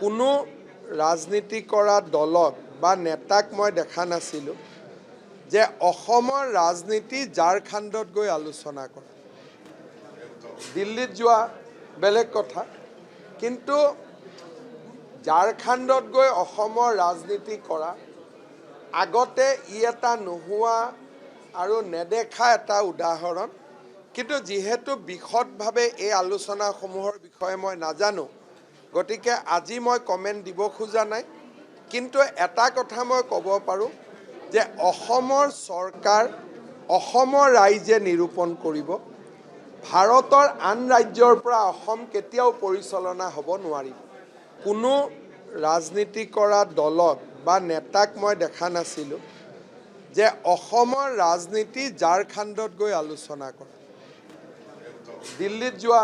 কোনো ৰাজনীতি কৰা দলক বা নেতাক মই দেখা নাছিলোঁ যে অসমৰ ৰাজনীতি ঝাৰখণ্ডত গৈ আলোচনা কৰা। দিল্লীত যোৱা বেলেগ কথা, কিন্তু ঝাৰখণ্ডত গৈ অসমৰ ৰাজনীতি কৰা আগতে এটা নোহোৱা আৰু নেদেখা এটা উদাহৰণ। কিন্তু যিহেতু বিশদভাৱে এই আলোচনাসমূহৰ বিষয়ে মই নাজানো, গতিকে আজি মই কমেণ্ট দিব খোজা নাই। কিন্তু এটা কথা মই ক'ব পাৰোঁ যে অসমৰ চৰকাৰ, অসমৰ ৰাইজে নিৰূপণ কৰিব। ভাৰতৰ আন ৰাজ্যৰ পৰা অসম কেতিয়াও পৰিচালনা হ'ব নোৱাৰিব। কোনো ৰাজনীতি কৰা দলক বা নেতাক মই দেখা নাছিলোঁ যে অসমৰ ৰাজনীতি ঝাৰখণ্ডত গৈ আলোচনা কৰা। দিল্লীত যোৱা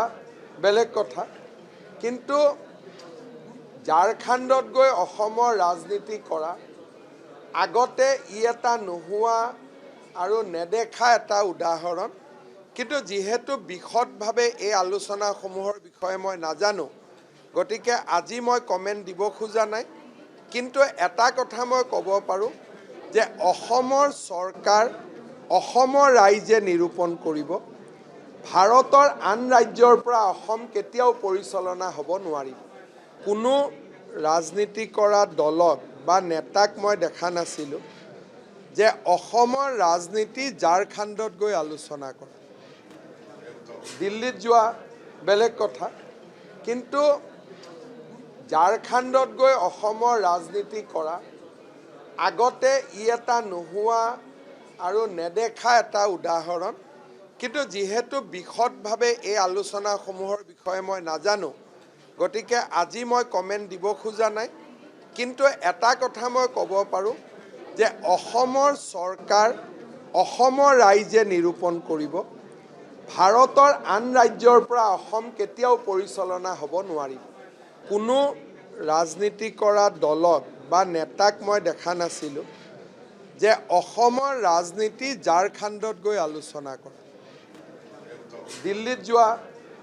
বেলেগ কথা, কিন্তু ঝাৰখণ্ডত গৈ অসমৰ ৰাজনীতি কৰা আগতে এটা নোহোৱা আৰু নেদেখা এটা উদাহৰণ। কিন্তু যিহেতু বিশদভাৱে এই আলোচনাসমূহৰ বিষয়ে মই নাজানো, গতিকে আজি মই কমেণ্ট দিব খোজা নাই। কিন্তু এটা কথা মই ক'ব পাৰোঁ যে অসমৰ চৰকাৰ, অসমৰ ৰাইজে নিৰূপণ কৰিব। ভাৰতৰ আন ৰাজ্যৰ পৰা অসম কেতিয়াও পৰিচালনা হ'ব নোৱাৰিব। কোনো ৰাজনীতি কৰা দলক বা নেতাক মই দেখা নাছিলোঁ যে অসমৰ ৰাজনীতি ঝাৰখণ্ডত গৈ আলোচনা কৰা। দিল্লীত যোৱা বেলেগ কথা, কিন্তু ঝাৰখণ্ডত গৈ অসমৰ ৰাজনীতি কৰা আগতে এটা নোহোৱা আৰু নেদেখা এটা উদাহৰণ। কিন্তু যিহেতু বিশদভাৱে এই আলোচনাসমূহৰ বিষয়ে মই নাজানো, গতিকে আজি মই কমেণ্ট দিব খোজা নাই। কিন্তু এটা কথা মই ক'ব পাৰোঁ যে অসমৰ চৰকাৰ, অসমৰ ৰাইজে নিৰূপণ কৰিব। ভাৰতৰ আন ৰাজ্যৰ পৰা অসম কেতিয়াও পৰিচালনা হ'ব নোৱাৰিব। কোনো ৰাজনীতি কৰা দলক বা নেতাক মই দেখা নাছিলোঁ যে অসমৰ ৰাজনীতি ঝাৰখণ্ডত গৈ আলোচনা কৰা। দিল্লীত যোৱা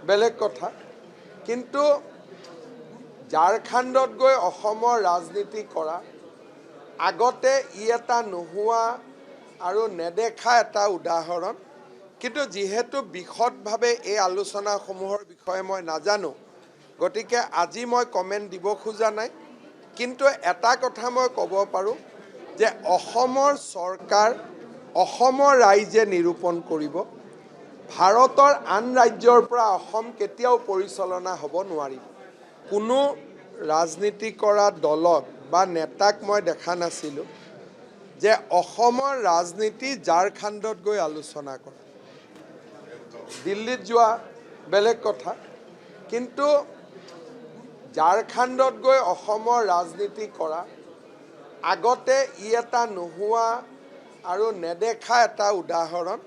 বেলেগ কথা, কিন্তু ঝাৰখণ্ডত গৈ অসমৰ ৰাজনীতি কৰা আগতে এটা নোহোৱা আৰু নেদেখা এটা উদাহৰণ। কিন্তু যিহেতু বিশদভাৱে এই আলোচনাসমূহৰ বিষয়ে মই নাজানো, গতিকে আজি মই কমেণ্ট দিব খোজা নাই। কিন্তু এটা কথা মই ক'ব পাৰোঁ যে অসমৰ চৰকাৰ, অসমৰ ৰাইজে নিৰূপণ কৰিব। ভাৰতৰ আন ৰাজ্যৰ পৰা অসম কেতিয়াও পৰিচালনা হ'ব নোৱাৰিব। কোনো ৰাজনীতি কৰা দলক বা নেতাক মই দেখা নাছিলোঁ যে অসমৰ ৰাজনীতি ঝাৰখণ্ডত গৈ আলোচনা কৰা। দিল্লীত যোৱা বেলেগ কথা, কিন্তু ঝাৰখণ্ডত গৈ অসমৰ ৰাজনীতি কৰা আগতে এটা নোহোৱা আৰু নেদেখা এটা উদাহৰণ।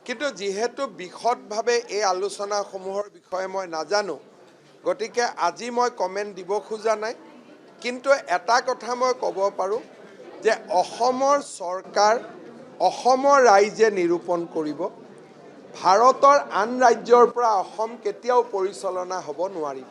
কিন্তু যিহেতু বিশদভাৱে এই আলোচনাসমূহৰ বিষয়ে মই নাজানো, গতিকে আজি মই কমেণ্ট দিব খোজা নাই। কিন্তু এটা কথা মই ক'ব পাৰোঁ যে অসমৰ চৰকাৰ, অসমৰ ৰাইজে নিৰূপণ কৰিব। ভাৰতৰ আন ৰাজ্যৰ পৰা অসম কেতিয়াও পৰিচালনা হ'ব নোৱাৰিব।